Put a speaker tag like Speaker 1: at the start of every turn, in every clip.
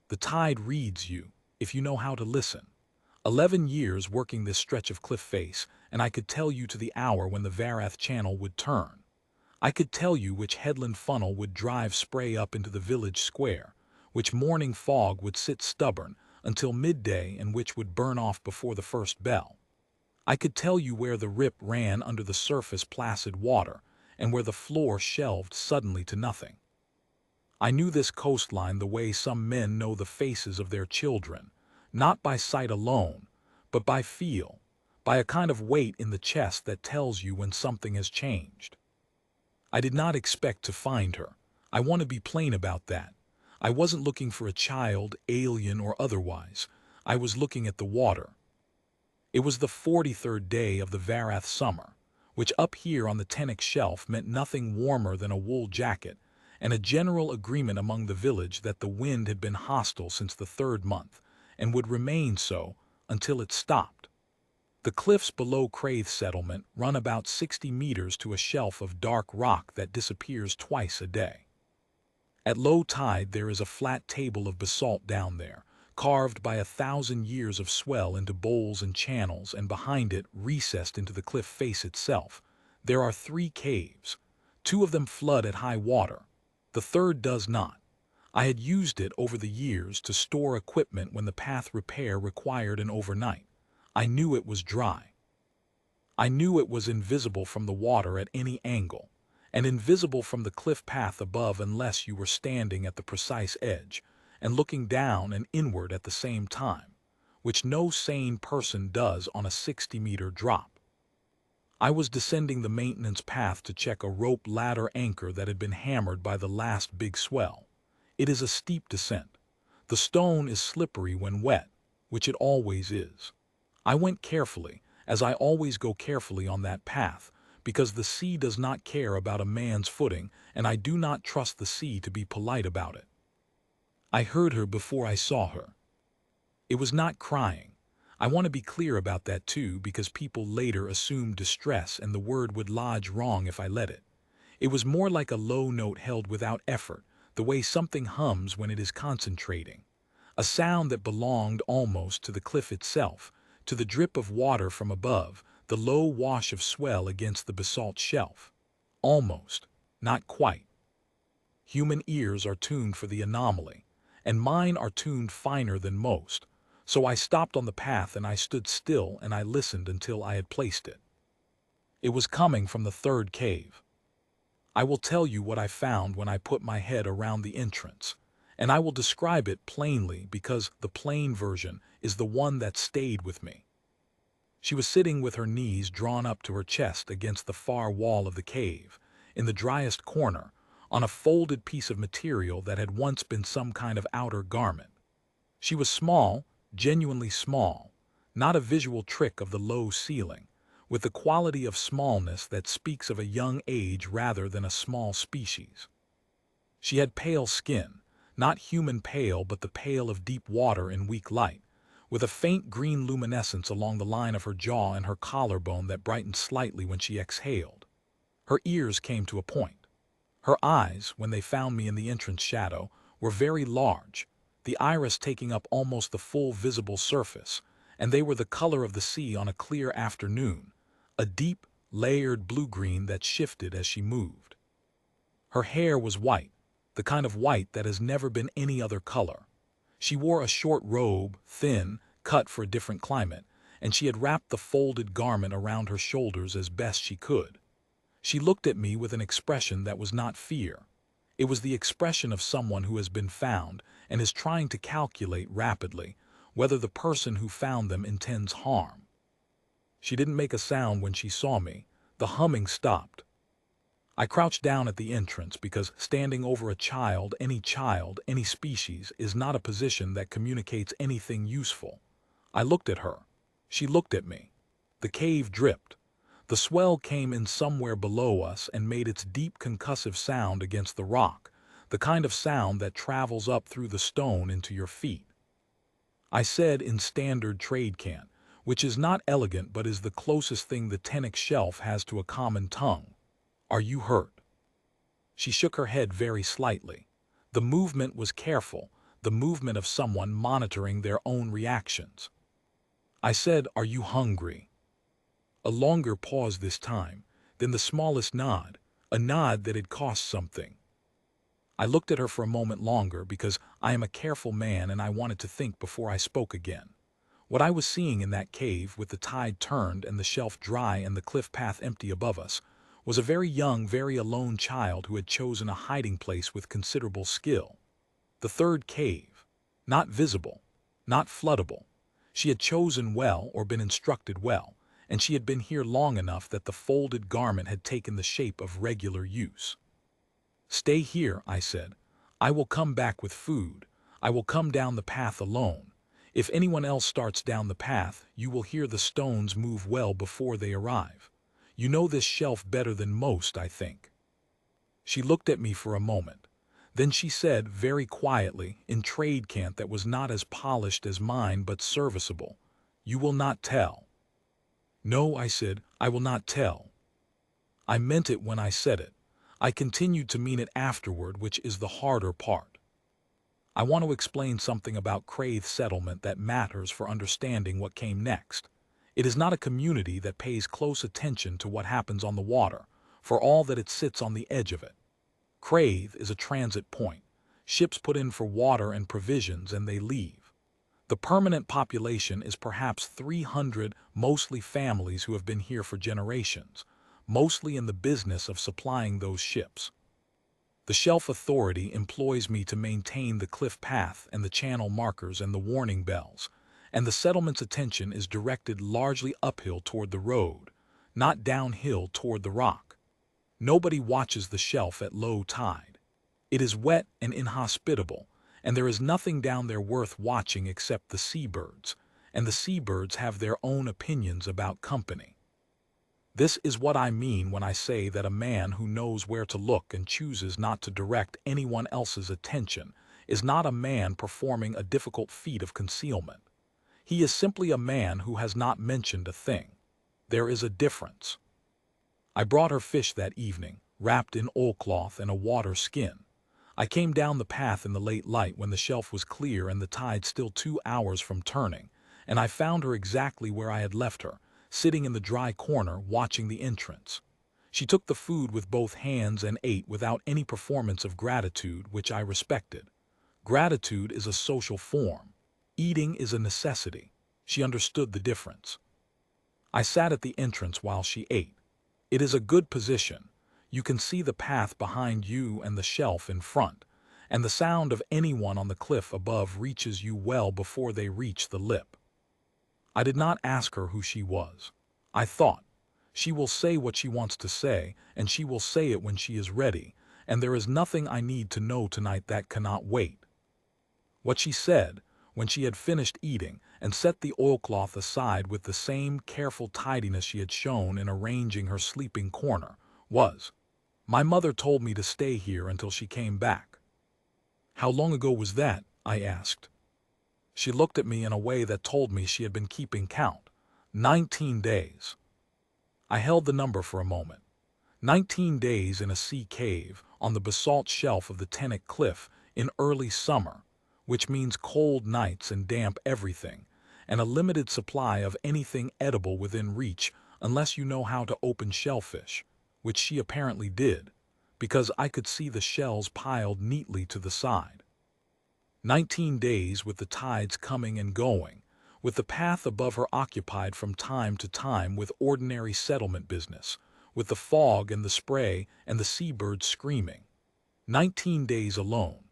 Speaker 1: The tide reads you, if you know how to listen. 11 years working this stretch of cliff face, and I could tell you to the hour when the Varath Channel would turn. I could tell you which headland funnel would drive spray up into the village square, which morning fog would sit stubborn until midday and which would burn off before the first bell. I could tell you where the rip ran under the surface placid water, and where the floor shelved suddenly to nothing. I knew this coastline the way some men know the faces of their children, not by sight alone, but by feel, by a kind of weight in the chest that tells you when something has changed. I did not expect to find her. I want to be plain about that. I wasn't looking for a child, alien or otherwise. I was looking at the water. It was the 43rd day of the Varath summer, which up here on the Tennic shelf meant nothing warmer than a wool jacket, and a general agreement among the village that the wind had been hostile since the 3rd month, and would remain so until it stopped. The cliffs below Craith settlement run about 60 meters to a shelf of dark rock that disappears twice a day. At low tide there is a flat table of basalt down there, carved by 1,000 years of swell into bowls and channels, and behind it, recessed into the cliff face itself, there are 3 caves. 2 of them flood at high water. The 3rd does not. I had used it over the years to store equipment when the path repair required an overnight. I knew it was dry. I knew it was invisible from the water at any angle, and invisible from the cliff path above unless you were standing at the precise edge, and looking down and inward at the same time, which no sane person does on a 60-meter drop. I was descending the maintenance path to check a rope ladder anchor that had been hammered by the last big swell. It is a steep descent. The stone is slippery when wet, which it always is. I went carefully, as I always go carefully on that path, because the sea does not care about a man's footing, and I do not trust the sea to be polite about it. I heard her before I saw her. It was not crying. I want to be clear about that too, because people later assume distress and the word would lodge wrong if I let it. It was more like a low note held without effort, the way something hums when it is concentrating. A sound that belonged almost to the cliff itself, to the drip of water from above, the low wash of swell against the basalt shelf. Almost, not quite. Human ears are tuned for the anomaly, and mine are tuned finer than most, so I stopped on the path and I stood still and I listened until I had placed it. It was coming from the 3rd cave. I will tell you what I found when I put my head around the entrance, and I will describe it plainly because the plain version is the one that stayed with me. She was sitting with her knees drawn up to her chest against the far wall of the cave, in the driest corner, on a folded piece of material that had once been some kind of outer garment. She was small, genuinely small, not a visual trick of the low ceiling, with the quality of smallness that speaks of a young age rather than a small species. She had pale skin, not human pale but the pale of deep water in weak light, with a faint green luminescence along the line of her jaw and her collarbone that brightened slightly when she exhaled. Her ears came to a point. Her eyes, when they found me in the entrance shadow, were very large, the iris taking up almost the full visible surface, and they were the color of the sea on a clear afternoon, a deep, layered blue-green that shifted as she moved. Her hair was white, the kind of white that has never been any other color. She wore a short robe, thin, cut for a different climate, and she had wrapped the folded garment around her shoulders as best she could. She looked at me with an expression that was not fear. It was the expression of someone who has been found and is trying to calculate rapidly whether the person who found them intends harm. She didn't make a sound when she saw me. The humming stopped. I crouched down at the entrance because standing over a child, any species, is not a position that communicates anything useful. I looked at her. She looked at me. The cave dripped. The swell came in somewhere below us and made its deep concussive sound against the rock, the kind of sound that travels up through the stone into your feet. I said in standard trade cant, which is not elegant but is the closest thing the Tennic shelf has to a common tongue, "Are you hurt?" She shook her head very slightly. The movement was careful, the movement of someone monitoring their own reactions. I said, "Are you hungry?" A longer pause this time, then the smallest nod, a nod that had cost something. I looked at her for a moment longer because I am a careful man and I wanted to think before I spoke again. What I was seeing in that cave, with the tide turned and the shelf dry and the cliff path empty above us, was a very young, very alone child who had chosen a hiding place with considerable skill. The third cave. Not visible, not floodable. She had chosen well or been instructed well, and she had been here long enough that the folded garment had taken the shape of regular use. "Stay here," I said. "I will come back with food. I will come down the path alone. If anyone else starts down the path, you will hear the stones move well before they arrive. You know this shelf better than most, I think." She looked at me for a moment. Then she said, very quietly, in trade cant that was not as polished as mine but serviceable, "You will not tell." "No," I said, "I will not tell." I meant it when I said it. I continued to mean it afterward, which is the harder part. I want to explain something about Craith settlement that matters for understanding what came next. It is not a community that pays close attention to what happens on the water, for all that it sits on the edge of it. Craith is a transit point. Ships put in for water and provisions and they leave. The permanent population is perhaps 300, mostly families who have been here for generations, mostly in the business of supplying those ships. The Shelf Authority employs me to maintain the cliff path and the channel markers and the warning bells, and the settlement's attention is directed largely uphill toward the road, not downhill toward the rock. Nobody watches the shelf at low tide. It is wet and inhospitable, and there is nothing down there worth watching except the seabirds, and the seabirds have their own opinions about company. This is what I mean when I say that a man who knows where to look and chooses not to direct anyone else's attention is not a man performing a difficult feat of concealment. He is simply a man who has not mentioned a thing. There is a difference. I brought her fish that evening, wrapped in oilcloth and a water skin. I came down the path in the late light when the shelf was clear and the tide still 2 hours from turning, and I found her exactly where I had left her, sitting in the dry corner watching the entrance. She took the food with both hands and ate without any performance of gratitude, which I respected. Gratitude is a social form. Eating is a necessity. She understood the difference. I sat at the entrance while she ate. It is a good position. You can see the path behind you and the shelf in front, and the sound of anyone on the cliff above reaches you well before they reach the lip. I did not ask her who she was. I thought, she will say what she wants to say, and she will say it when she is ready, and there is nothing I need to know tonight that cannot wait. What she said, when she had finished eating and set the oilcloth aside with the same careful tidiness she had shown in arranging her sleeping corner, was, "My mother told me to stay here until she came back." "How long ago was that?" I asked. She looked at me in a way that told me she had been keeping count. 19 days. I held the number for a moment. 19 days in a sea cave on the basalt shelf of the Tennick Cliff in early summer, which means cold nights and damp everything, and a limited supply of anything edible within reach unless you know how to open shellfish, which she apparently did, because I could see the shells piled neatly to the side. 19 days with the tides coming and going, with the path above her occupied from time to time with ordinary settlement business, with the fog and the spray and the seabirds screaming. 19 days alone.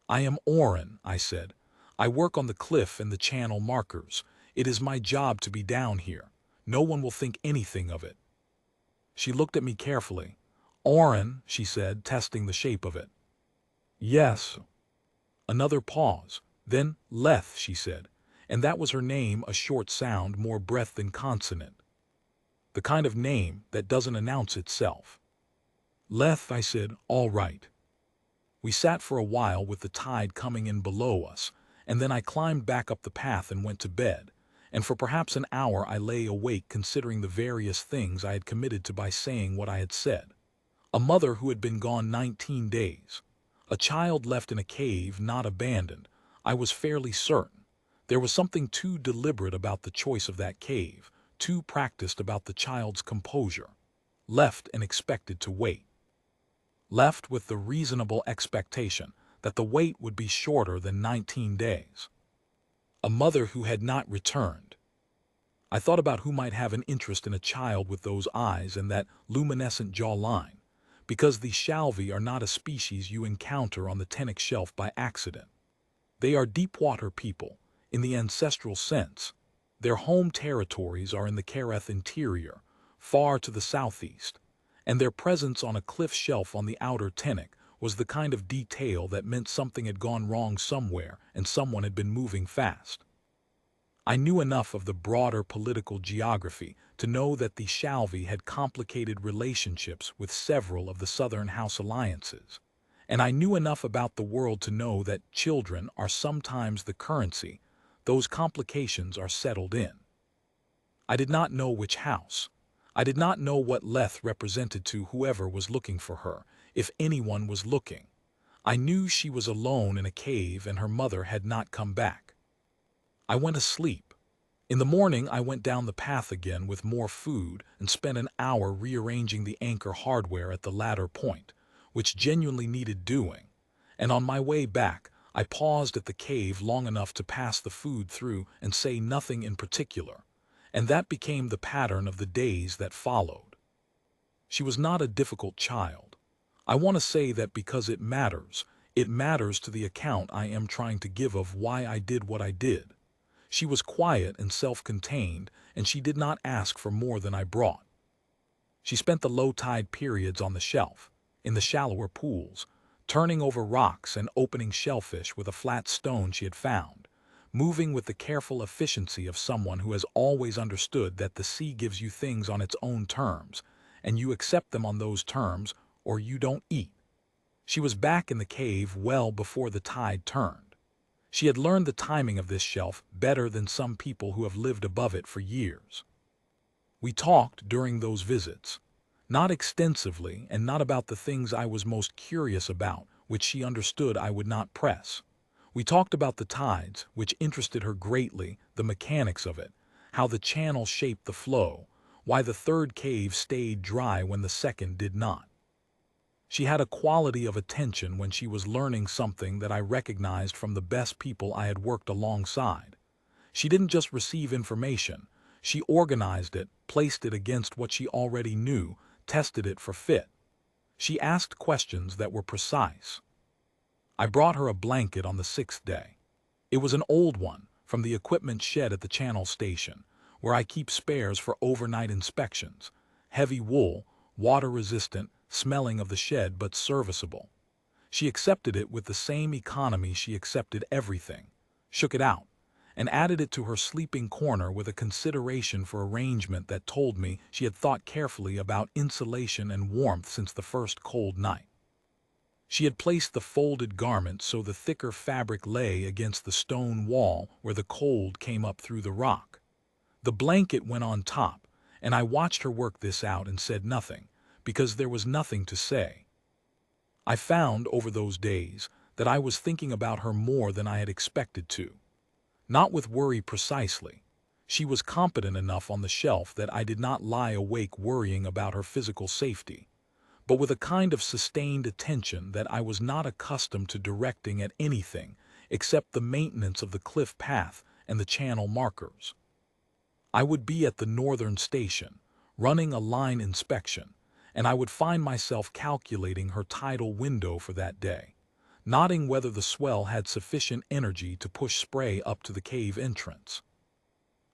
Speaker 1: "I am Orphan," I said. "I work on the cliff and the channel markers. It is my job to be down here. No one will think anything of it." She looked at me carefully. "Orphan," she said, testing the shape of it. "Yes." Another pause. Then, "Leth," she said, and that was her name, a short sound, more breath than consonant. The kind of name that doesn't announce itself. "Leth," I said, "all right." We sat for a while with the tide coming in below us, and then I climbed back up the path and went to bed, and for perhaps an hour I lay awake considering the various things I had committed to by saying what I had said. A mother who had been gone 19 days. A child left in a cave, not abandoned. I was fairly certain. There was something too deliberate about the choice of that cave, too practiced about the child's composure. Left and expected to wait. Left with the reasonable expectation that the wait would be shorter than 19 days. A mother who had not returned. I thought about who might have an interest in a child with those eyes and that luminescent jawline, because the shalvey are not a species you encounter on the Tennick Shelf by accident. They are deep-water people, in the ancestral sense. Their home territories are in the Careth interior, far to the southeast, and their presence on a cliff shelf on the outer Tennick was the kind of detail that meant something had gone wrong somewhere and someone had been moving fast. I knew enough of the broader political geography to know that the Shalvey had complicated relationships with several of the Southern House alliances, and I knew enough about the world to know that children are sometimes the currency those complications are settled in. I did not know which house. I did not know what Leth represented to whoever was looking for her, if anyone was looking. I knew she was alone in a cave and her mother had not come back. I went asleep. In the morning, I went down the path again with more food and spent an hour rearranging the anchor hardware at the latter point, which genuinely needed doing. And on my way back, I paused at the cave long enough to pass the food through and say nothing in particular, and that became the pattern of the days that followed. She was not a difficult child. I want to say that because it matters to the account I am trying to give of why I did what I did. She was quiet and self-contained, and she did not ask for more than I brought. She spent the low-tide periods on the shelf, in the shallower pools, turning over rocks and opening shellfish with a flat stone she had found, moving with the careful efficiency of someone who has always understood that the sea gives you things on its own terms, and you accept them on those terms, or you don't eat. She was back in the cave well before the tide turned. She had learned the timing of this shelf better than some people who have lived above it for years. We talked during those visits, not extensively and not about the things I was most curious about, which she understood I would not press. We talked about the tides, which interested her greatly, the mechanics of it, how the channel shaped the flow, why the third cave stayed dry when the second did not. She had a quality of attention when she was learning something that I recognized from the best people I had worked alongside. She didn't just receive information. She organized it, placed it against what she already knew, tested it for fit. She asked questions that were precise. I brought her a blanket on the 6th day. It was an old one, from the equipment shed at the channel station, where I keep spares for overnight inspections. Heavy wool, water-resistant, smelling of the shed but serviceable. She accepted it with the same economy she accepted everything, shook it out, and added it to her sleeping corner with a consideration for arrangement that told me she had thought carefully about insulation and warmth since the first cold night. She had placed the folded garment so the thicker fabric lay against the stone wall where the cold came up through the rock. The blanket went on top, and I watched her work this out and said nothing, because there was nothing to say. I found over those days that I was thinking about her more than I had expected to. Not with worry precisely. She was competent enough on the shelf that I did not lie awake worrying about her physical safety, but with a kind of sustained attention that I was not accustomed to directing at anything except the maintenance of the cliff path and the channel markers. I would be at the northern station, running a line inspection, and I would find myself calculating her tidal window for that day, noting whether the swell had sufficient energy to push spray up to the cave entrance.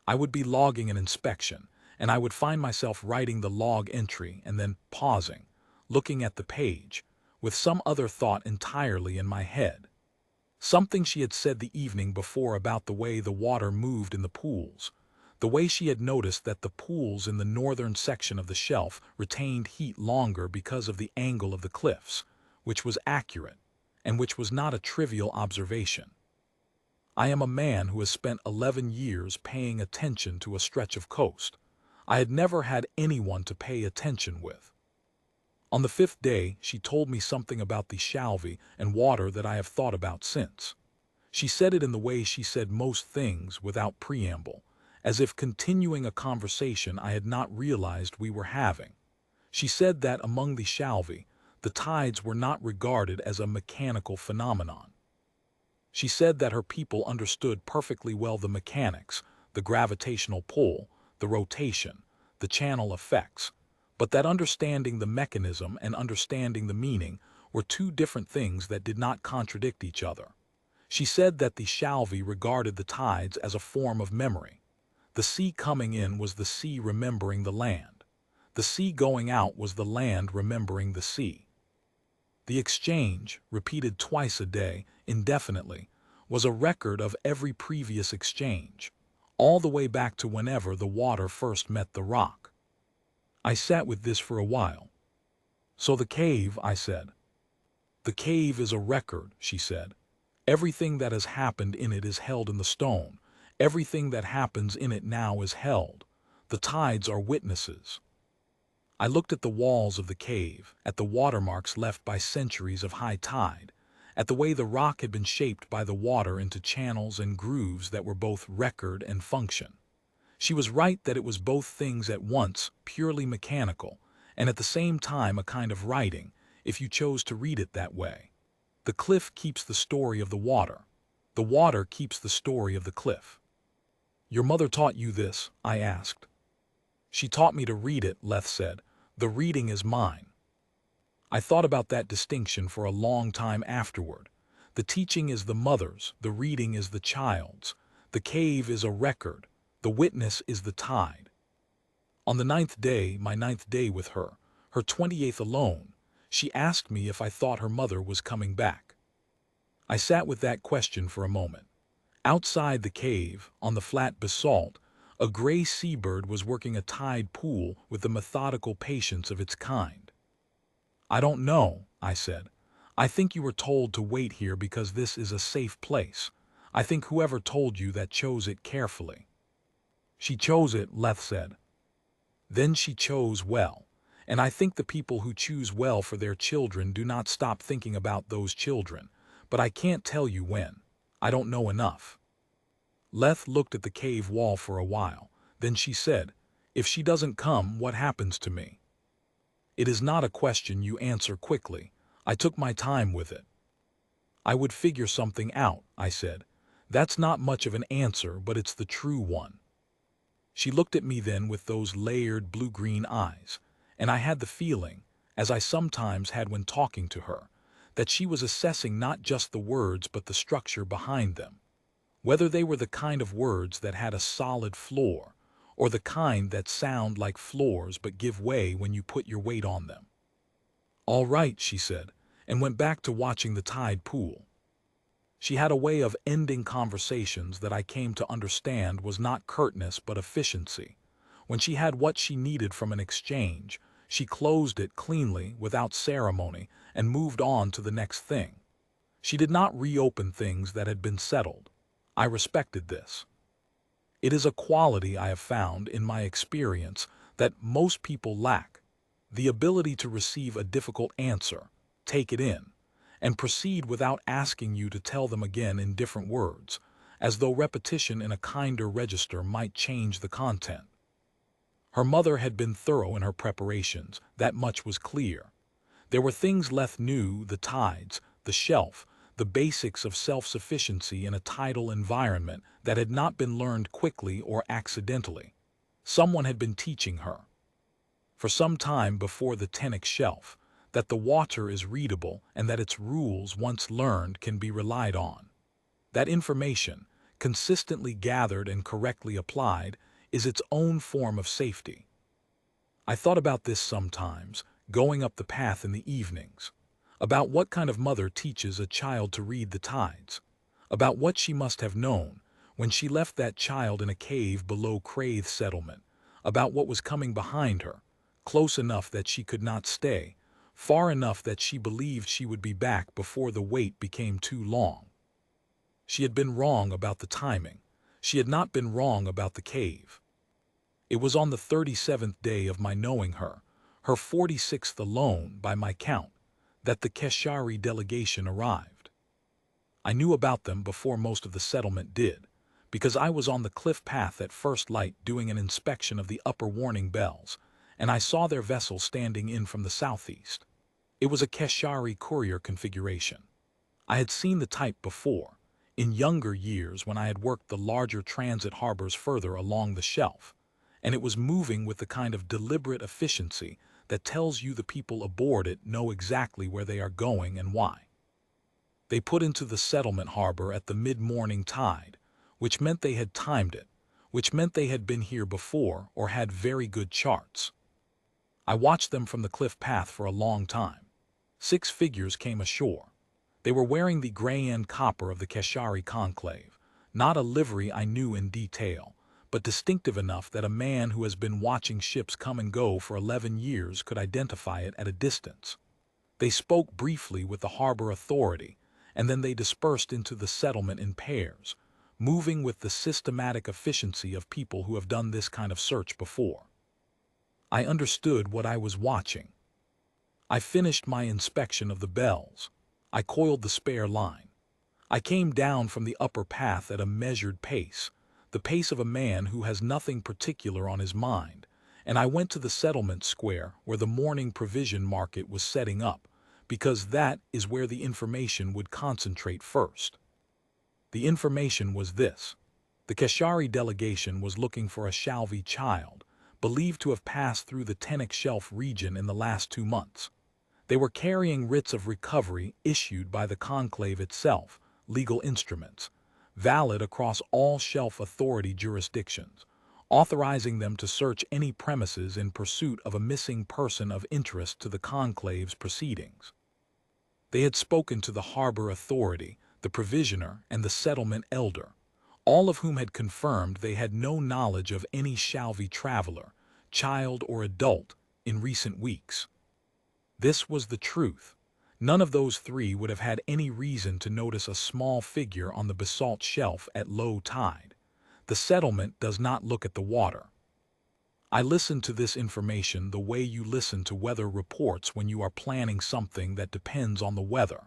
Speaker 1: I would be logging an inspection, and I would find myself writing the log entry and then pausing, looking at the page, with some other thought entirely in my head. Something she had said the evening before about the way the water moved in the pools, the way she had noticed that the pools in the northern section of the shelf retained heat longer because of the angle of the cliffs, which was accurate, and which was not a trivial observation. I am a man who has spent 11 years paying attention to a stretch of coast. I had never had anyone to pay attention with. On the fifth day, she told me something about the shalvey and water that I have thought about since. She said it in the way she said most things, without preamble, as if continuing a conversation I had not realized we were having. She said that among the shalvey, the tides were not regarded as a mechanical phenomenon. She said that her people understood perfectly well the mechanics, the gravitational pull, the rotation, the channel effects, but that understanding the mechanism and understanding the meaning were two different things that did not contradict each other. She said that the shalvey regarded the tides as a form of memory. The sea coming in was the sea remembering the land. The sea going out was the land remembering the sea. The exchange, repeated twice a day, indefinitely, was a record of every previous exchange, all the way back to whenever the water first met the rock. I sat with this for a while. "So the cave," I said. "The cave is a record," she said. "Everything that has happened in it is held in the stone. Everything that happens in it now is held. The tides are witnesses." I looked at the walls of the cave, at the watermarks left by centuries of high tide, at the way the rock had been shaped by the water into channels and grooves that were both record and function. She was right that it was both things at once, purely mechanical, and at the same time a kind of writing, if you chose to read it that way. The cliff keeps the story of the water. The water keeps the story of the cliff. "Your mother taught you this?" I asked. "She taught me to read it," Leth said. "The reading is mine." I thought about that distinction for a long time afterward. The teaching is the mother's, the reading is the child's. The cave is a record, the witness is the tide. On the 9th day, my 9th day with her 28th alone, she asked me if I thought her mother was coming back. I sat with that question for a moment. Outside the cave, on the flat basalt, a gray seabird was working a tide pool with the methodical patience of its kind. "I don't know," I said. "I think you were told to wait here because this is a safe place. I think whoever told you that chose it carefully." "She chose it," Leth said. "Then she chose well. And I think the people who choose well for their children do not stop thinking about those children. But I can't tell you when. I don't know enough." Leth looked at the cave wall for a while. Then she said, "If she doesn't come, what happens to me?" "It is not a question you answer quickly. I took my time with it." "I would figure something out," I said. "That's not much of an answer, but it's the true one." She looked at me then with those layered blue-green eyes, and I had the feeling, as I sometimes had when talking to her, that she was assessing not just the words but the structure behind them. Whether they were the kind of words that had a solid floor, or the kind that sound like floors but give way when you put your weight on them. "All right," she said, and went back to watching the tide pool. She had a way of ending conversations that I came to understand was not curtness but efficiency. When she had what she needed from an exchange, she closed it cleanly, without ceremony, and moved on to the next thing. She did not reopen things that had been settled. I respected this. It is a quality I have found, in my experience, that most people lack: the ability to receive a difficult answer, take it in, and proceed without asking you to tell them again in different words, as though repetition in a kinder register might change the content. Her mother had been thorough in her preparations, that much was clear. There were things Leth knew: the tides, the shelf, the basics of self-sufficiency in a tidal environment, that had not been learned quickly or accidentally. Someone had been teaching her, for some time before the Tenic shelf, that the water is readable and that its rules, once learned, can be relied on. That information, consistently gathered and correctly applied, is its own form of safety. I thought about this sometimes, going up the path in the evenings, about what kind of mother teaches a child to read the tides, about what she must have known when she left that child in a cave below Craith settlement, about what was coming behind her, close enough that she could not stay, far enough that she believed she would be back before the wait became too long. She had been wrong about the timing. She had not been wrong about the cave. It was on the 37th day of my knowing her, her 46th alone by my count, that the Keshari delegation arrived. I knew about them before most of the settlement did, because I was on the cliff path at first light doing an inspection of the upper warning bells, and I saw their vessel standing in from the southeast. It was a Keshari courier configuration. I had seen the type before, in younger years when I had worked the larger transit harbors further along the shelf, and it was moving with the kind of deliberate efficiency that tells you the people aboard it know exactly where they are going and why. They put into the settlement harbor at the mid-morning tide, which meant they had timed it, which meant they had been here before or had very good charts. I watched them from the cliff path for a long time. 6 figures came ashore. They were wearing the gray and copper of the Keshari conclave, not a livery I knew in detail, but distinctive enough that a man who has been watching ships come and go for 11 years could identify it at a distance. They spoke briefly with the harbor authority, and then they dispersed into the settlement in pairs, moving with the systematic efficiency of people who have done this kind of search before. I understood what I was watching. I finished my inspection of the bells. I coiled the spare line. I came down from the upper path at a measured pace, the pace of a man who has nothing particular on his mind, and I went to the settlement square where the morning provision market was setting up, because that is where the information would concentrate first. The information was this. The Keshari delegation was looking for a Shalvi child, believed to have passed through the Tennik Shelf region in the last 2 months. They were carrying writs of recovery issued by the conclave itself, legal instruments, valid across all Shelf Authority jurisdictions, authorizing them to search any premises in pursuit of a missing person of interest to the conclave's proceedings. They had spoken to the harbor authority, the provisioner, and the settlement elder, all of whom had confirmed they had no knowledge of any Shalvi traveler, child or adult, in recent weeks. This was the truth. None of those 3 would have had any reason to notice a small figure on the basalt shelf at low tide. The settlement does not look at the water. I listened to this information the way you listen to weather reports when you are planning something that depends on the weather.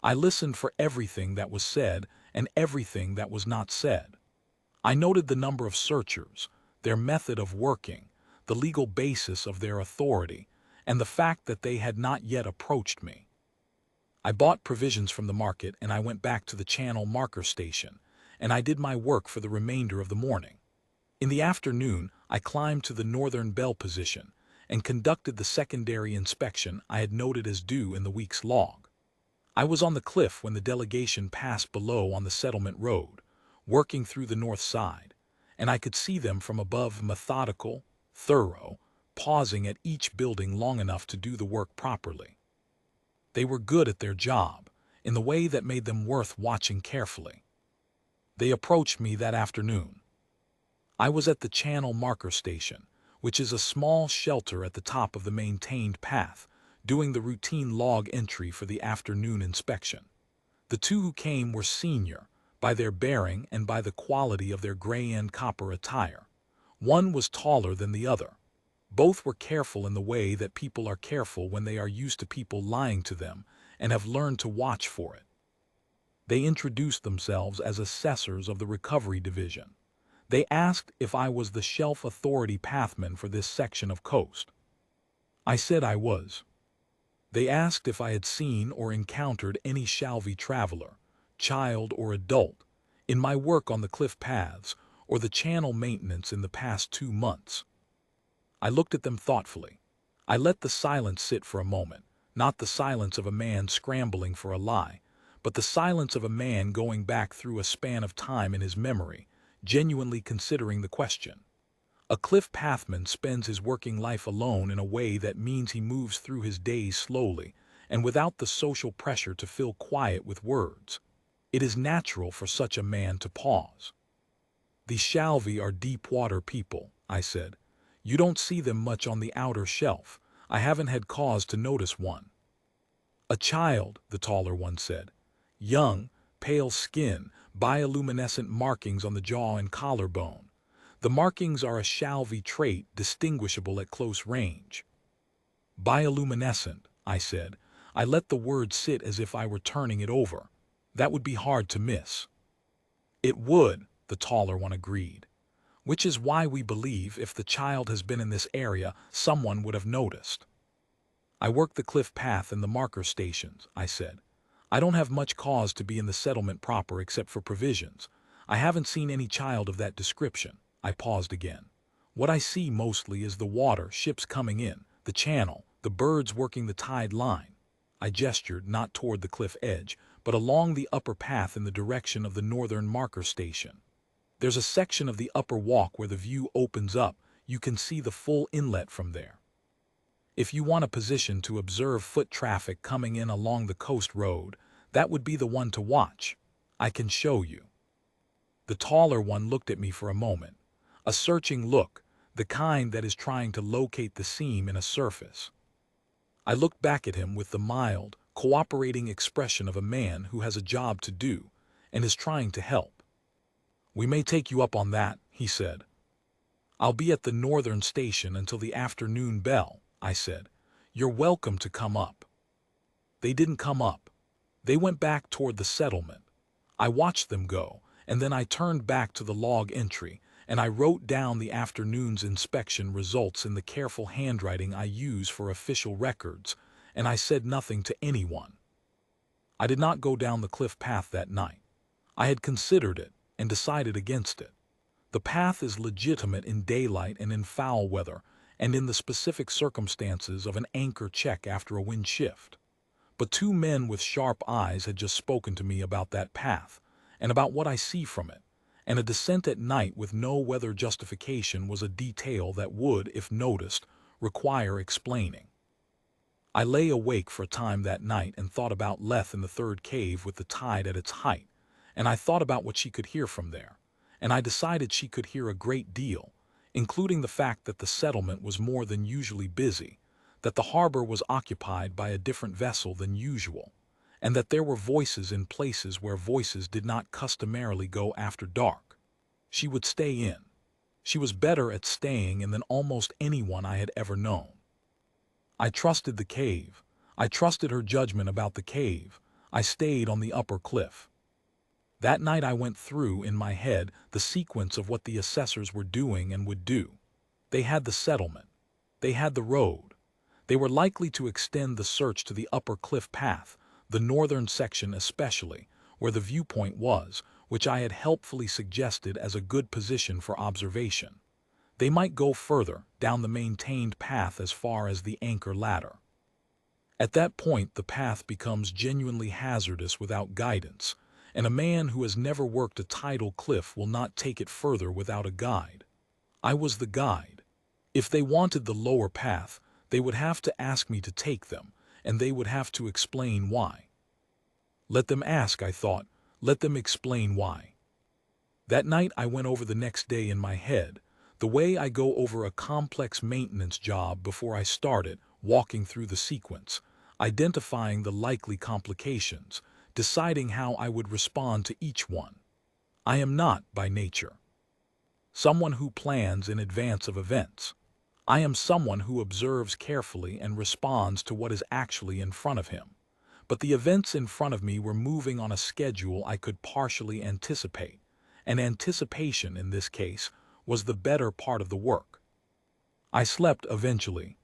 Speaker 1: I listened for everything that was said and everything that was not said. I noted the number of searchers, their method of working, the legal basis of their authority, and the fact that they had not yet approached me. I bought provisions from the market and I went back to the channel marker station, and I did my work for the remainder of the morning. In the afternoon, I climbed to the northern bell position and conducted the secondary inspection I had noted as due in the week's log. I was on the cliff when the delegation passed below on the settlement road, working through the north side, and I could see them from above, methodical, thorough, pausing at each building long enough to do the work properly. They were good at their job, in the way that made them worth watching carefully. They approached me that afternoon. I was at the channel marker station, which is a small shelter at the top of the maintained path, doing the routine log entry for the afternoon inspection. The 2 who came were senior, by their bearing and by the quality of their gray and copper attire. One was taller than the other. Both were careful in the way that people are careful when they are used to people lying to them and have learned to watch for it. They introduced themselves as assessors of the recovery division. They asked if I was the Shelf Authority pathman for this section of coast. I said I was. They asked if I had seen or encountered any Shalvi traveler, child or adult, in my work on the cliff paths or the channel maintenance in the past 2 months. I looked at them thoughtfully. I let the silence sit for a moment, not the silence of a man scrambling for a lie, but the silence of a man going back through a span of time in his memory, genuinely considering the question. A cliff pathman spends his working life alone in a way that means he moves through his days slowly and without the social pressure to fill quiet with words. It is natural for such a man to pause. The Shalvi are deep-water people, I said. You don't see them much on the outer shelf. I haven't had cause to notice one. A child, the taller one said. Young, pale skin, bioluminescent markings on the jaw and collarbone. The markings are a Shalvi trait distinguishable at close range. Bioluminescent, I said. I let the word sit as if I were turning it over. That would be hard to miss. It would, the taller one agreed. Which is why we believe if the child has been in this area, someone would have noticed. I work the cliff path and the marker stations, I said. I don't have much cause to be in the settlement proper except for provisions. I haven't seen any child of that description. I paused again. What I see mostly is the water, ships coming in, the channel, the birds working the tide line. I gestured not toward the cliff edge, but along the upper path in the direction of the northern marker station. There's a section of the upper walk where the view opens up. You can see the full inlet from there. If you want a position to observe foot traffic coming in along the coast road, that would be the one to watch. I can show you. The taller one looked at me for a moment. A searching look, the kind that is trying to locate the seam in a surface. I looked back at him with the mild, cooperating expression of a man who has a job to do and is trying to help. We may take you up on that, he said. I'll be at the northern station until the afternoon bell, I said. You're welcome to come up. They didn't come up. They went back toward the settlement. I watched them go, and then I turned back to the log entry, and I wrote down the afternoon's inspection results in the careful handwriting I use for official records, and I said nothing to anyone. I did not go down the cliff path that night. I had considered it and decided against it. The path is legitimate in daylight and in foul weather, and in the specific circumstances of an anchor check after a wind shift. But two men with sharp eyes had just spoken to me about that path, and about what I see from it, and a descent at night with no weather justification was a detail that would, if noticed, require explaining. I lay awake for a time that night and thought about Leth in the third cave with the tide at its height, and I thought about what she could hear from there, and I decided she could hear a great deal, including the fact that the settlement was more than usually busy, that the harbor was occupied by a different vessel than usual, and that there were voices in places where voices did not customarily go after dark. She would stay in. She was better at staying in than almost anyone I had ever known. I trusted the cave. I trusted her judgment about the cave. I stayed on the upper cliff. That night I went through, in my head, the sequence of what the assessors were doing and would do. They had the settlement. They had the road. They were likely to extend the search to the upper cliff path, the northern section especially, where the viewpoint was, which I had helpfully suggested as a good position for observation. They might go further, down the maintained path as far as the anchor ladder. At that point the path becomes genuinely hazardous without guidance, and a man who has never worked a tidal cliff will not take it further without a guide. I was the guide. If they wanted the lower path, they would have to ask me to take them, and they would have to explain why. Let them ask, I thought. Let them explain why. That night I went over the next day in my head, the way I go over a complex maintenance job before I start it, walking through the sequence, identifying the likely complications, deciding how I would respond to each one. I am not, by nature, someone who plans in advance of events. I am someone who observes carefully and responds to what is actually in front of him. But the events in front of me were moving on a schedule I could partially anticipate, and anticipation, in this case, was the better part of the work. I slept eventually.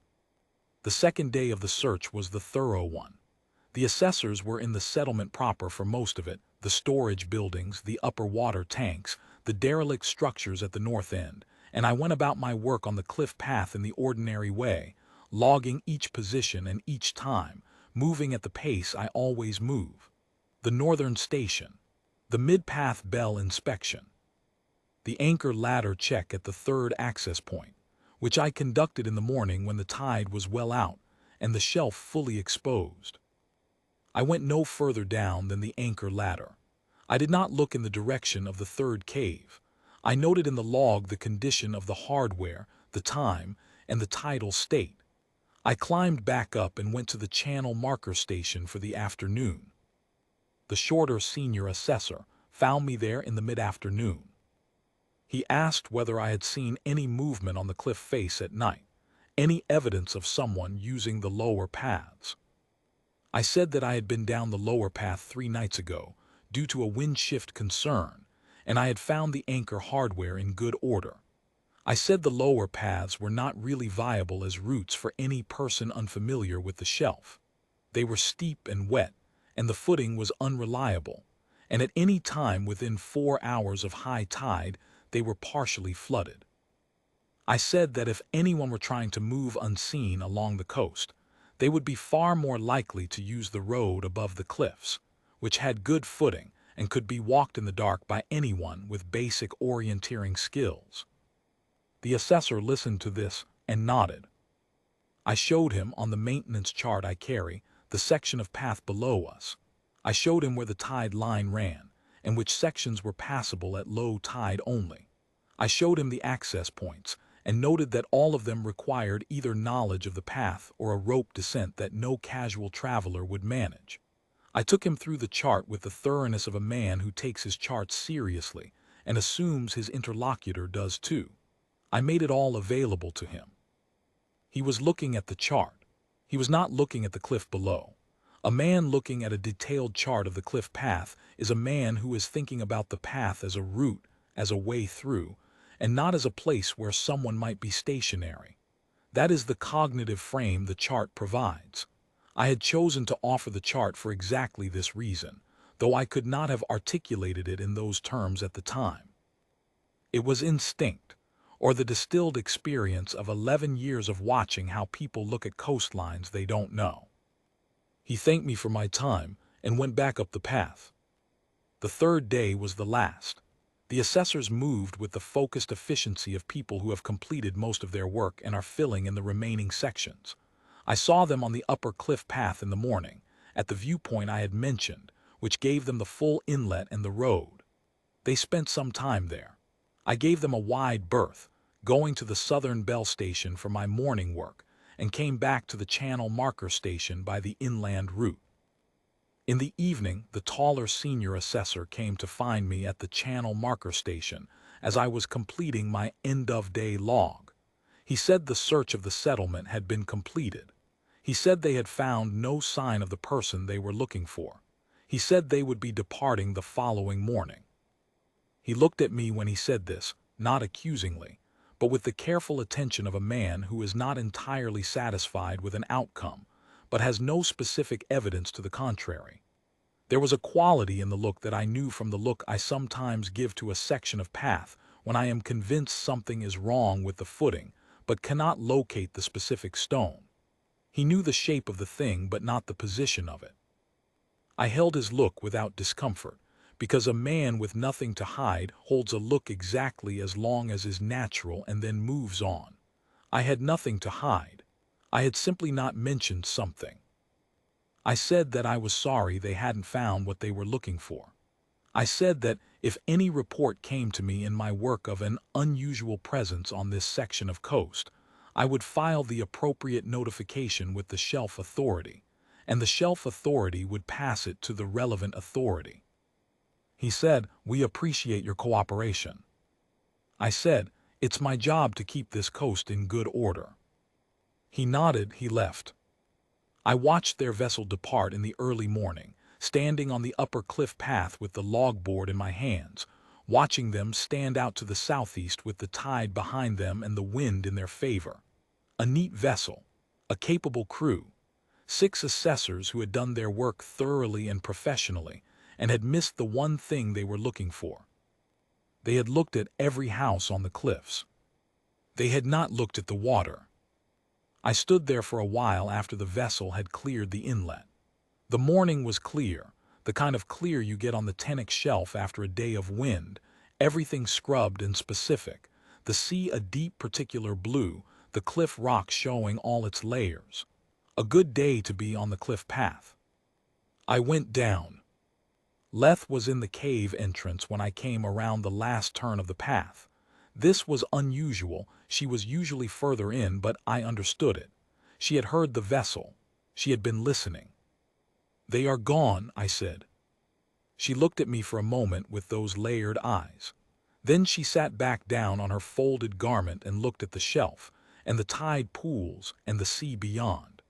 Speaker 1: The second day of the search was the thorough one. The assessors were in the settlement proper for most of it, the storage buildings, the upper water tanks, the derelict structures at the north end, and I went about my work on the cliff path in the ordinary way, logging each position and each time, moving at the pace I always move. The northern station, the mid-path bell inspection, the anchor ladder check at the third access point, which I conducted in the morning when the tide was well out and the shelf fully exposed. I went no further down than the anchor ladder. I did not look in the direction of the third cave. I noted in the log the condition of the hardware, the time, and the tidal state. I climbed back up and went to the channel marker station for the afternoon. The shorter senior assessor found me there in the mid-afternoon. He asked whether I had seen any movement on the cliff face at night, any evidence of someone using the lower paths. I said that I had been down the lower path 3 nights ago due to a wind shift concern, and I had found the anchor hardware in good order. I said the lower paths were not really viable as routes for any person unfamiliar with the shelf. They were steep and wet, and the footing was unreliable, and at any time within 4 hours of high tide, they were partially flooded. I said that if anyone were trying to move unseen along the coast, they would be far more likely to use the road above the cliffs, which had good footing and could be walked in the dark by anyone with basic orienteering skills. The assessor listened to this and nodded. I showed him on the maintenance chart I carry the section of path below us. I showed him where the tide line ran and which sections were passable at low tide only. I showed him the access points and noted that all of them required either knowledge of the path or a rope descent that no casual traveler would manage. I took him through the chart with the thoroughness of a man who takes his charts seriously and assumes his interlocutor does too. I made it all available to him. He was looking at the chart. He was not looking at the cliff below. A man looking at a detailed chart of the cliff path is a man who is thinking about the path as a route, as a way through, and not as a place where someone might be stationary. That is the cognitive frame the chart provides. I had chosen to offer the chart for exactly this reason, though I could not have articulated it in those terms at the time. It was instinct, or the distilled experience of 11 years of watching how people look at coastlines they don't know. He thanked me for my time and went back up the path. The third day was the last. The assessors moved with the focused efficiency of people who have completed most of their work and are filling in the remaining sections. I saw them on the upper cliff path in the morning, at the viewpoint I had mentioned, which gave them the full inlet and the road. They spent some time there. I gave them a wide berth, going to the Southern Bell Station for my morning work, and came back to the Channel Marker Station by the inland route. In the evening, the taller senior assessor came to find me at the Channel Marker Station as I was completing my end-of-day log. He said the search of the settlement had been completed. He said they had found no sign of the person they were looking for. He said they would be departing the following morning. He looked at me when he said this, not accusingly, but with the careful attention of a man who is not entirely satisfied with an outcome, but has no specific evidence to the contrary. There was a quality in the look that I knew from the look I sometimes give to a section of path when I am convinced something is wrong with the footing, but cannot locate the specific stone. He knew the shape of the thing but not the position of it. I held his look without discomfort, because a man with nothing to hide holds a look exactly as long as is natural and then moves on. I had nothing to hide. I had simply not mentioned something. I said that I was sorry they hadn't found what they were looking for. I said that if any report came to me in my work of an unusual presence on this section of coast, I would file the appropriate notification with the Shelf Authority, and the Shelf Authority would pass it to the relevant authority. He said, "We appreciate your cooperation." I said, "It's my job to keep this coast in good order." He nodded. He left. I watched their vessel depart in the early morning, standing on the upper cliff path with the logboard in my hands, watching them stand out to the southeast with the tide behind them and the wind in their favor. A neat vessel, a capable crew, 6 assessors who had done their work thoroughly and professionally, and had missed the one thing they were looking for. They had looked at every house on the cliffs. They had not looked at the water. I stood there for a while after the vessel had cleared the inlet. The morning was clear, the kind of clear you get on the Tennick Shelf after a day of wind, everything scrubbed and specific, the sea a deep particular blue, the cliff rock showing all its layers. A good day to be on the cliff path. I went down. Leth was in the cave entrance when I came around the last turn of the path. This was unusual. She was usually further in, but I understood it. She had heard the vessel. She had been listening. "They are gone," I said. She looked at me for a moment with those layered eyes. Then she sat back down on her folded garment and looked at the shelf, and the tide pools and the sea beyond.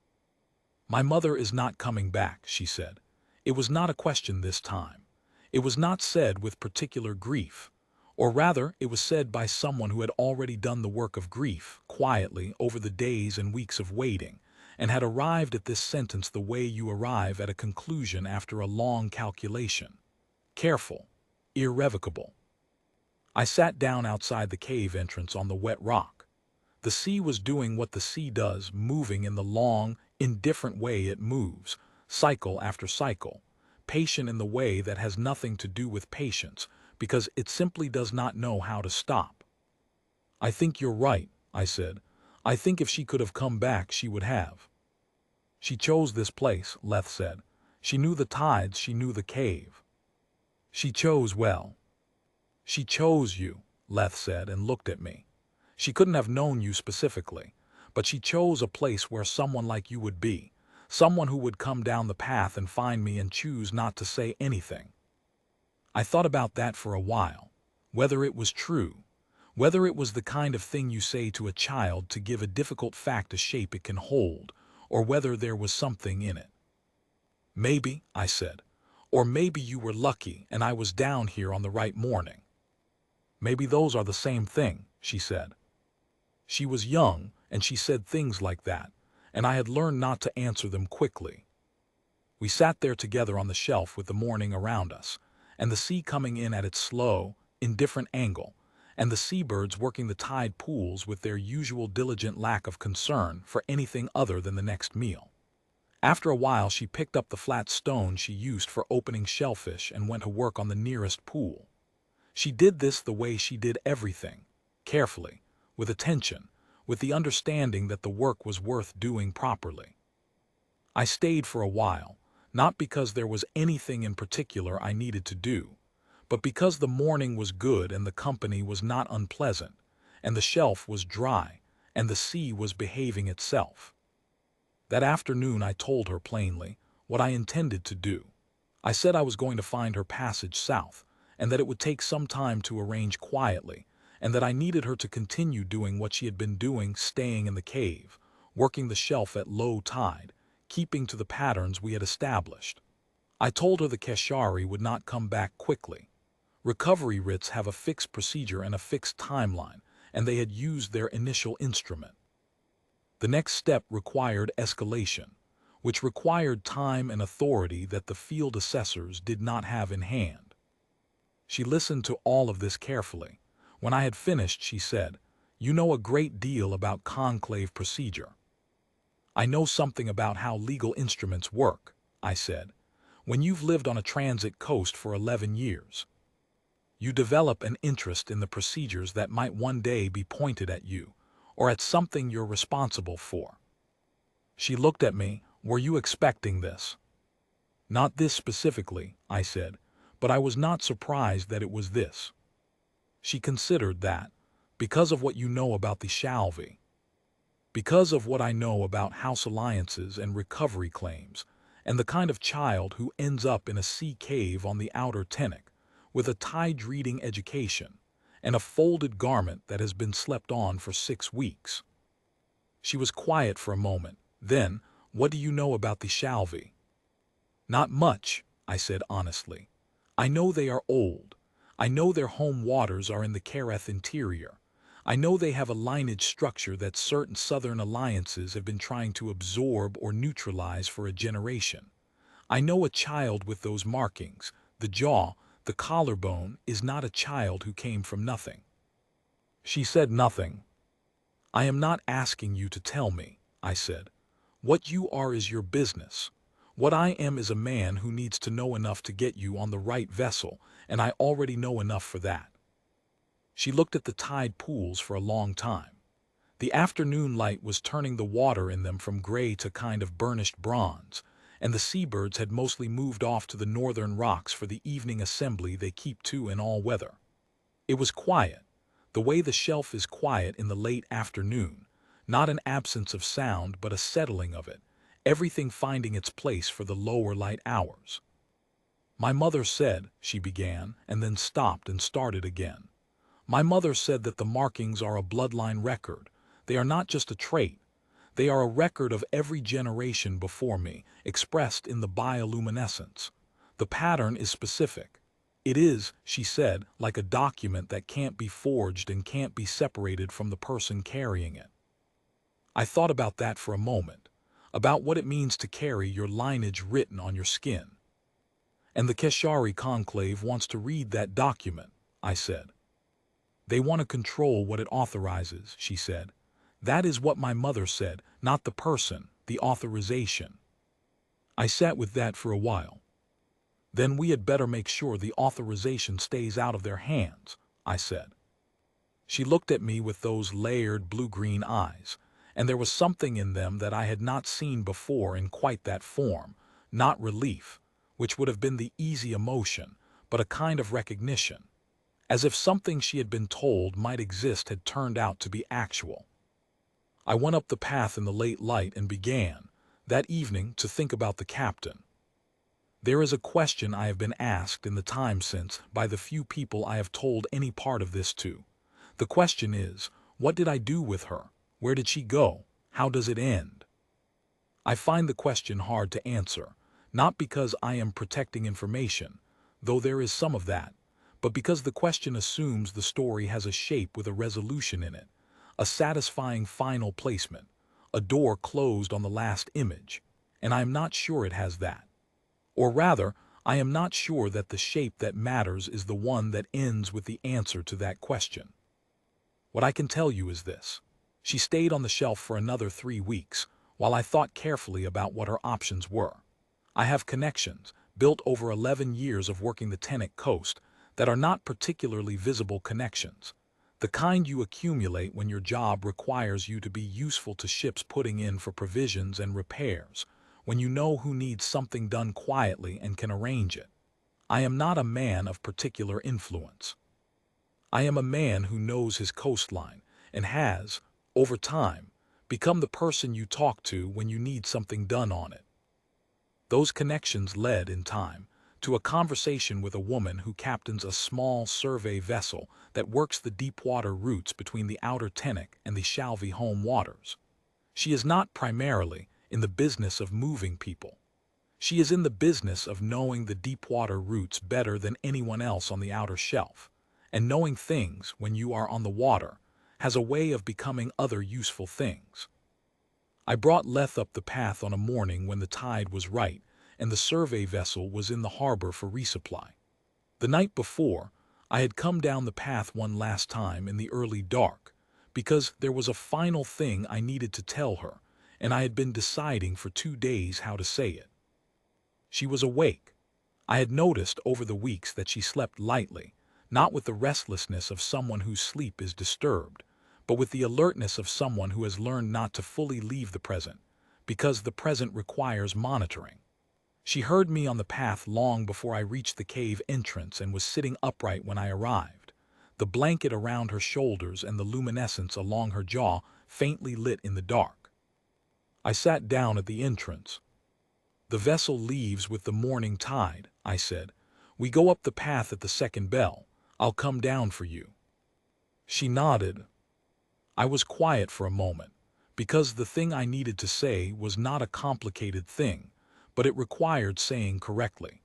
Speaker 1: My mother is not coming back, she said. It was not a question this time. It was not said with particular grief, or rather, it was said by someone who had already done the work of grief, quietly, over the days and weeks of waiting, and had arrived at this sentence the way you arrive at a conclusion after a long calculation. Careful, irrevocable. I sat down outside the cave entrance on the wet rock. The sea was doing what the sea does, moving in the long, indifferent way it moves, cycle after cycle, patient in the way that has nothing to do with patience, because it simply does not know how to stop. I think you're right, I said. I think if she could have come back, she would have. She chose this place, Leth said. She knew the tides, she knew the cave. She chose well. She chose you, Leth said, and looked at me. She couldn't have known you specifically, but she chose a place where someone like you would be, someone who would come down the path and find me and choose not to say anything. I thought about that for a while, whether it was true, whether it was the kind of thing you say to a child to give a difficult fact a shape it can hold, or whether there was something in it. Maybe, I said, or maybe you were lucky and I was down here on the right morning. Maybe those are the same thing, she said. She was young, and she said things like that, and I had learned not to answer them quickly. We sat there together on the shelf with the morning around us, and the sea coming in at its slow, indifferent angle, and the seabirds working the tide pools with their usual diligent lack of concern for anything other than the next meal. After a while she picked up the flat stone she used for opening shellfish and went to work on the nearest pool. She did this the way she did everything, carefully, with attention, with the understanding that the work was worth doing properly. I stayed for a while, not because there was anything in particular I needed to do, but because the morning was good and the company was not unpleasant, and the shelf was dry, and the sea was behaving itself. That afternoon I told her plainly what I intended to do. I said I was going to find her passage south, and that it would take some time to arrange quietly, and that I needed her to continue doing what she had been doing, staying in the cave, working the shelf at low tide, keeping to the patterns we had established. I told her the Keshari would not come back quickly. Recovery writs have a fixed procedure and a fixed timeline, and they had used their initial instrument. The next step required escalation, which required time and authority that the field assessors did not have in hand. She listened to all of this carefully. When I had finished, she said, "You know a great deal about conclave procedure." "I know something about how legal instruments work," I said. "When you've lived on a transit coast for 11 years, you develop an interest in the procedures that might one day be pointed at you, or at something you're responsible for." She looked at me. "Were you expecting this?" "Not this specifically," I said, "but I was not surprised that it was this." She considered that, because of what you know about the Shalvi, because of what I know about house alliances and recovery claims, and the kind of child who ends up in a sea cave on the outer Tennick, with a tide-reading education, and a folded garment that has been slept on for 6 weeks. She was quiet for a moment. Then, "What do you know about the Shalvi?" "Not much," I said honestly. "I know they are old. I know their home waters are in the Kereth interior. I know they have a lineage structure that certain southern alliances have been trying to absorb or neutralize for a generation. I know a child with those markings, the jaw, the collarbone, is not a child who came from nothing." She said nothing. "I am not asking you to tell me," I said. "What you are is your business. What I am is a man who needs to know enough to get you on the right vessel, and I already know enough for that." She looked at the tide pools for a long time. The afternoon light was turning the water in them from gray to kind of burnished bronze, and the seabirds had mostly moved off to the northern rocks for the evening assembly they keep to in all weather. It was quiet, the way the shelf is quiet in the late afternoon, not an absence of sound but a settling of it, everything finding its place for the lower light hours. "My mother said," she began, and then stopped and started again. "My mother said that the markings are a bloodline record, They are not just a trait. They are a record of every generation before me, expressed in the bioluminescence. The pattern is specific. It is, she said, like a document that can't be forged and can't be separated from the person carrying it. I thought about that for a moment, about what it means to carry your lineage written on your skin. And the Keshari conclave wants to read that document, I said. They want to control what it authorizes, she said. That is what my mother said, not the person, the authorization. I sat with that for a while. Then we had better make sure the authorization stays out of their hands, I said. She looked at me with those layered blue-green eyes, and there was something in them that I had not seen before in quite that form, not relief, which would have been the easy emotion, but a kind of recognition, as if something she had been told might exist had turned out to be actual. I went up the path in the late light and began, that evening, to think about the captain. There is a question I have been asked in the time since by the few people I have told any part of this to. The question is, what did I do with her? Where did she go? How does it end? I find the question hard to answer, not because I am protecting information, though there is some of that, but because the question assumes the story has a shape with a resolution in it, a satisfying final placement, a door closed on the last image, and I am not sure it has that. Or rather, I am not sure that the shape that matters is the one that ends with the answer to that question. What I can tell you is this. She stayed on the shelf for another 3 weeks, while I thought carefully about what her options were. I have connections, built over 11 years of working the Tennant coast, that are not particularly visible connections, the kind you accumulate when your job requires you to be useful to ships putting in for provisions and repairs, when you know who needs something done quietly and can arrange it. I am not a man of particular influence. I am a man who knows his coastline and has, over time, become the person you talk to when you need something done on it. Those connections led, in time, to a conversation with a woman who captains a small survey vessel that works the deep-water routes between the outer Tennant and the Shalvey home waters. She is not primarily in the business of moving people. She is in the business of knowing the deep-water routes better than anyone else on the outer shelf, and knowing things when you are on the water has a way of becoming other useful things. I brought Leth up the path on a morning when the tide was right and the survey vessel was in the harbor for resupply. The night before, I had come down the path one last time in the early dark, because there was a final thing I needed to tell her, and I had been deciding for 2 days how to say it. She was awake. I had noticed over the weeks that she slept lightly, not with the restlessness of someone whose sleep is disturbed, but with the alertness of someone who has learned not to fully leave the present, because the present requires monitoring. She heard me on the path long before I reached the cave entrance and was sitting upright when I arrived, the blanket around her shoulders and the luminescence along her jaw faintly lit in the dark. I sat down at the entrance. "The vessel leaves with the morning tide," I said. "We go up the path at the second bell. I'll come down for you." She nodded. I was quiet for a moment, because the thing I needed to say was not a complicated thing, but it required saying correctly.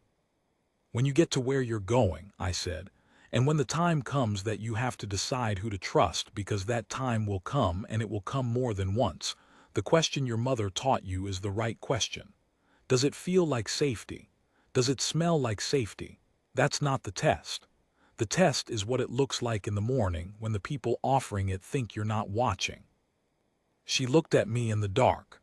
Speaker 1: "When you get to where you're going," I said, "and when the time comes that you have to decide who to trust, because that time will come and it will come more than once, the question your mother taught you is the right question. Does it feel like safety? Does it smell like safety? That's not the test. The test is what it looks like in the morning when the people offering it think you're not watching." She looked at me in the dark.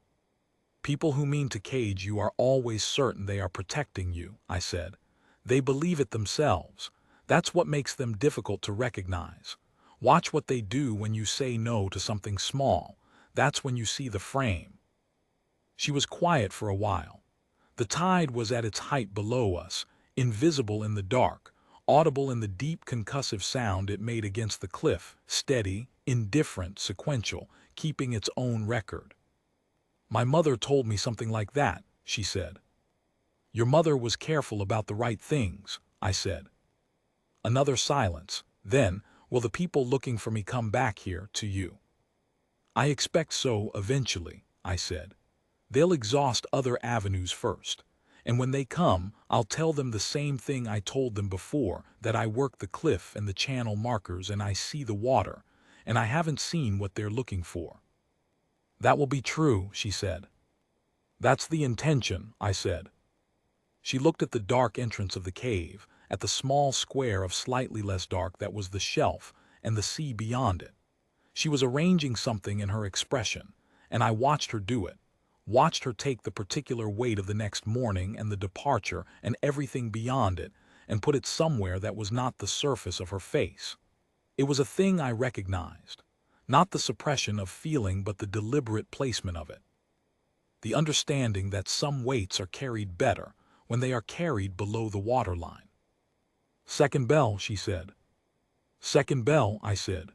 Speaker 1: "People who mean to cage you are always certain they are protecting you," I said. "They believe it themselves. That's what makes them difficult to recognize. Watch what they do when you say no to something small. That's when you see the frame." She was quiet for a while. The tide was at its height below us, invisible in the dark, audible in the deep concussive sound it made against the cliff, steady, indifferent, sequential, keeping its own record. "My mother told me something like that," she said. "Your mother was careful about the right things," I said. Another silence. Then, "Will the people looking for me come back here to you?" I expect so eventually, I said. They'll exhaust other avenues first. And when they come, I'll tell them the same thing I told them before, that I work the cliff and the channel markers and I see the water, and I haven't seen what they're looking for. That will be true, she said. That's the intention, I said. She looked at the dark entrance of the cave, at the small square of slightly less dark that was the shelf, and the sea beyond it. She was arranging something in her expression, and I watched her do it, watched her take the particular weight of the next morning and the departure and everything beyond it, and put it somewhere that was not the surface of her face. It was a thing I recognized, not the suppression of feeling but the deliberate placement of it. The understanding that some weights are carried better when they are carried below the waterline. Second bell, she said. Second bell, I said.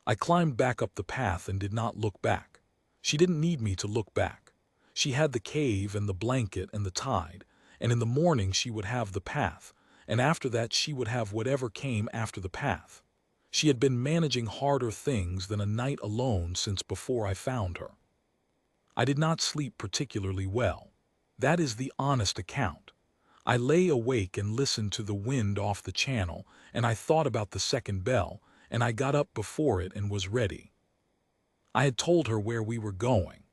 Speaker 1: I climbed back up the path and did not look back. She didn't need me to look back. She had the cave and the blanket and the tide, and in the morning she would have the path, and after that she would have whatever came after the path. She had been managing harder things than a night alone since before I found her. I did not sleep particularly well. That is the honest account. I lay awake and listened to the wind off the channel, and I thought about the second bell, and I got up before it and was ready. I had told her where we were going.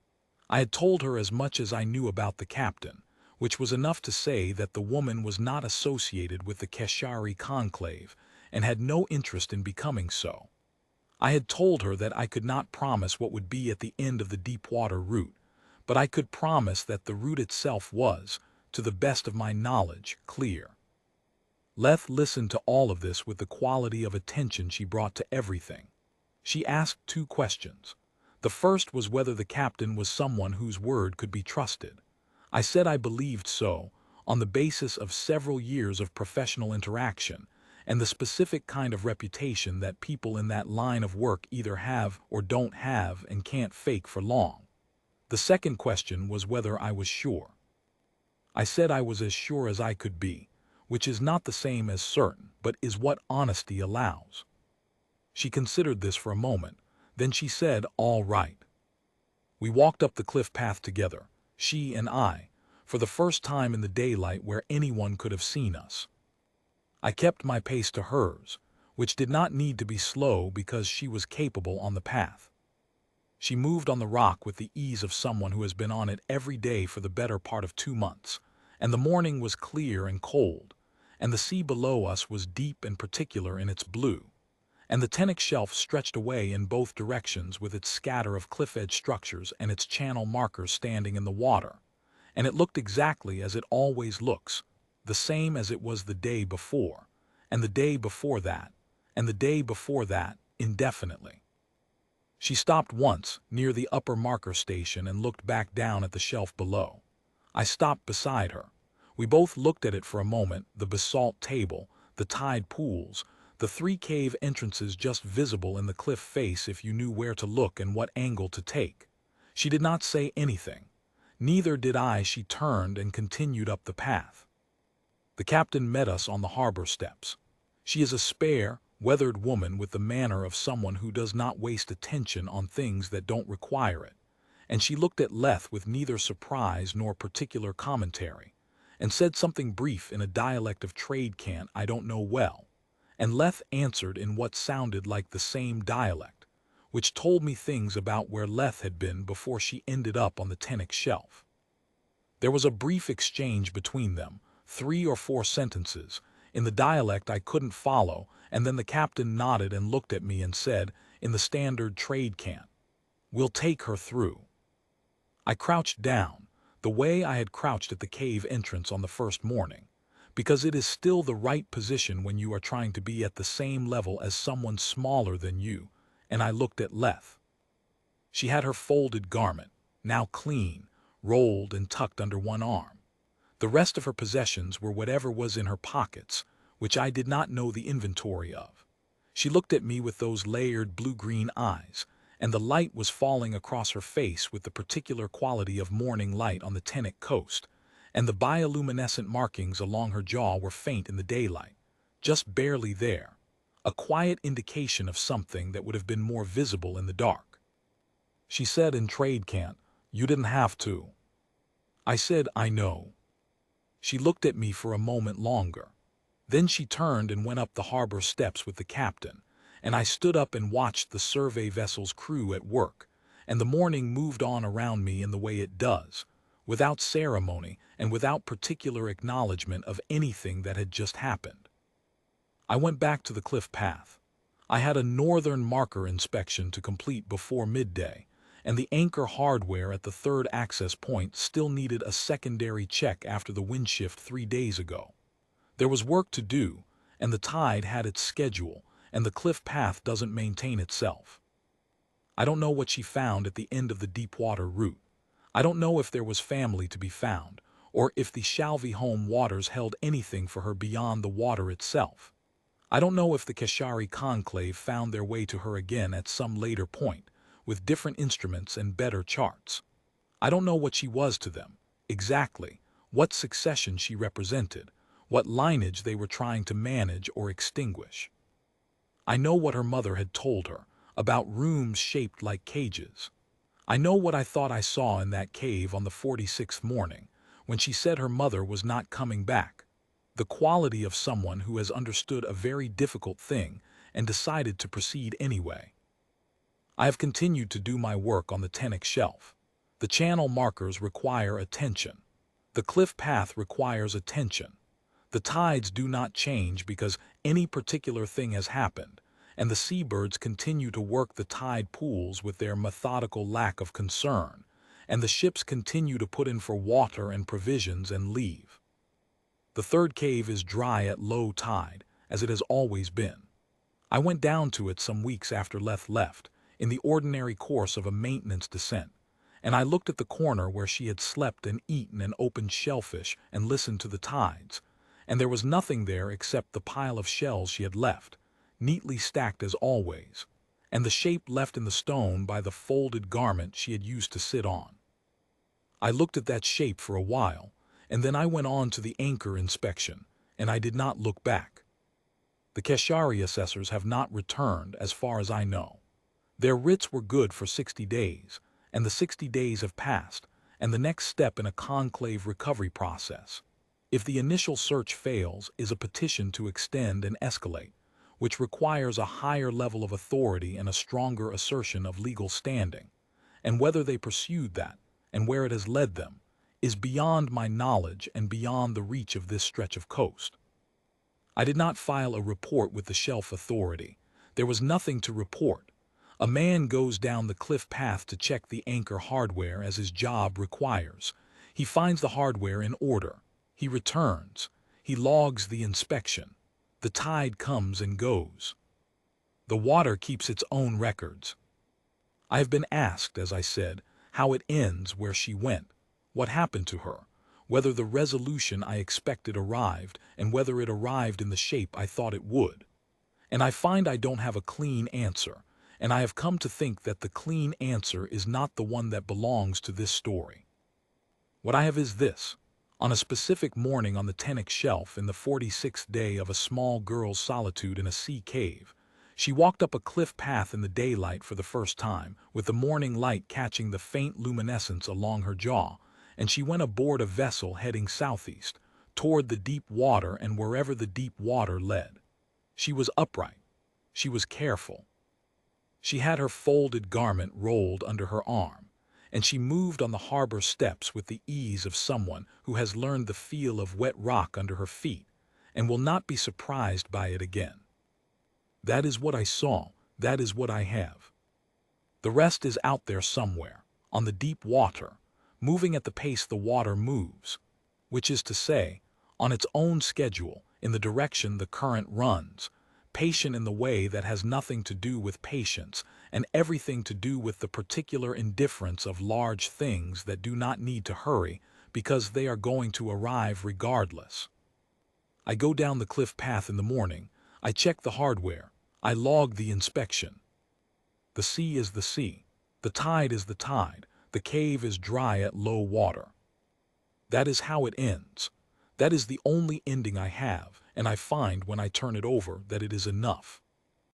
Speaker 1: I had told her as much as I knew about the captain, which was enough to say that the woman was not associated with the Keshari conclave and had no interest in becoming so. I had told her that I could not promise what would be at the end of the deep-water route, but I could promise that the route itself was, to the best of my knowledge, clear. Leth listened to all of this with the quality of attention she brought to everything. She asked 2 questions. The first was whether the captain was someone whose word could be trusted. I said I believed so, on the basis of several years of professional interaction, and the specific kind of reputation that people in that line of work either have or don't have and can't fake for long. The second question was whether I was sure. I said I was as sure as I could be, which is not the same as certain, but is what honesty allows. She considered this for a moment, then she said, all right. We walked up the cliff path together, she and I, for the first time in the daylight where anyone could have seen us. I kept my pace to hers, which did not need to be slow because she was capable on the path. She moved on the rock with the ease of someone who has been on it every day for the better part of 2 months, and the morning was clear and cold, and the sea below us was deep and particular in its blue, and the Tennic shelf stretched away in both directions with its scatter of cliff-edge structures and its channel markers standing in the water, and it looked exactly as it always looks, the same as it was the day before, and the day before that, and the day before that, indefinitely. She stopped once, near the upper marker station, and looked back down at the shelf below. I stopped beside her. We both looked at it for a moment, the basalt table, the tide pools, the 3 cave entrances just visible in the cliff face if you knew where to look and what angle to take. She did not say anything. Neither did I. She turned and continued up the path. The captain met us on the harbor steps. She is a spare, weathered woman with the manner of someone who does not waste attention on things that don't require it, and she looked at Leth with neither surprise nor particular commentary, and said something brief in a dialect of trade cant I don't know well, and Leth answered in what sounded like the same dialect, which told me things about where Leth had been before she ended up on the Tennic shelf. There was a brief exchange between them, 3 or 4 sentences, in the dialect I couldn't follow, and then the captain nodded and looked at me and said, in the standard trade cant, "We'll take her through." I crouched down, the way I had crouched at the cave entrance on the first morning, because it is still the right position when you are trying to be at the same level as someone smaller than you, and I looked at Leth. She had her folded garment, now clean, rolled and tucked under one arm. The rest of her possessions were whatever was in her pockets, which I did not know the inventory of. She looked at me with those layered blue-green eyes, and the light was falling across her face with the particular quality of morning light on the Tennic coast, and the bioluminescent markings along her jaw were faint in the daylight, just barely there, a quiet indication of something that would have been more visible in the dark. She said in trade can't, you didn't have to. I said, I know. She looked at me for a moment longer. Then she turned and went up the harbor steps with the captain, and I stood up and watched the survey vessel's crew at work, and the morning moved on around me in the way it does, without ceremony and without particular acknowledgement of anything that had just happened. I went back to the cliff path. I had a northern marker inspection to complete before midday, and the anchor hardware at the third access point still needed a secondary check after the wind shift 3 days ago. There was work to do, and the tide had its schedule, and the cliff path doesn't maintain itself. I don't know what she found at the end of the deep-water route. I don't know if there was family to be found, or if the Shalvey home waters held anything for her beyond the water itself. I don't know if the Keshari conclave found their way to her again at some later point, with different instruments and better charts. I don't know what she was to them, exactly, what succession she represented, what lineage they were trying to manage or extinguish. I know what her mother had told her, about rooms shaped like cages. I know what I thought I saw in that cave on the 46th morning, when she said her mother was not coming back. The quality of someone who has understood a very difficult thing and decided to proceed anyway. I have continued to do my work on the Tennick shelf. The channel markers require attention. The cliff path requires attention. The tides do not change because any particular thing has happened, and the seabirds continue to work the tide pools with their methodical lack of concern, and the ships continue to put in for water and provisions and leave. The third cave is dry at low tide, as it has always been. I went down to it some weeks after Leth left, in the ordinary course of a maintenance descent, and I looked at the corner where she had slept and eaten and opened shellfish and listened to the tides, and there was nothing there except the pile of shells she had left, neatly stacked as always, and the shape left in the stone by the folded garment she had used to sit on. I looked at that shape for a while, and then I went on to the anchor inspection, and I did not look back. The Keshari assessors have not returned as far as I know. Their writs were good for 60 days, and the 60 days have passed, and the next step in a conclave recovery process, if the initial search fails, is a petition to extend and escalate, which requires a higher level of authority and a stronger assertion of legal standing, and whether they pursued that, and where it has led them, is beyond my knowledge and beyond the reach of this stretch of coast. I did not file a report with the Shelf Authority. There was nothing to report. A man goes down the cliff path to check the anchor hardware as his job requires. He finds the hardware in order. He returns. He logs the inspection. The tide comes and goes. The water keeps its own records. I have been asked, as I said, how it ends, where she went, what happened to her, whether the resolution I expected arrived, and whether it arrived in the shape I thought it would. And I find I don't have a clean answer, and I have come to think that the clean answer is not the one that belongs to this story. What I have is this. On a specific morning on the Tennick shelf in the 46th day of a small girl's solitude in a sea cave, she walked up a cliff path in the daylight for the first time, with the morning light catching the faint luminescence along her jaw, and she went aboard a vessel heading southeast, toward the deep water and wherever the deep water led. She was upright. She was careful. She had her folded garment rolled under her arm, and she moved on the harbor steps with the ease of someone who has learned the feel of wet rock under her feet and will not be surprised by it again. That is what I saw. That is what I have. The rest is out there somewhere, on the deep water, moving at the pace the water moves, which is to say, on its own schedule, in the direction the current runs, patient in the way that has nothing to do with patience and everything to do with the particular indifference of large things that do not need to hurry because they are going to arrive regardless. I go down the cliff path in the morning, I check the hardware, I log the inspection. The sea is the sea, the tide is the tide, the cave is dry at low water. That is how it ends. That is the only ending I have, and I find when I turn it over that it is enough.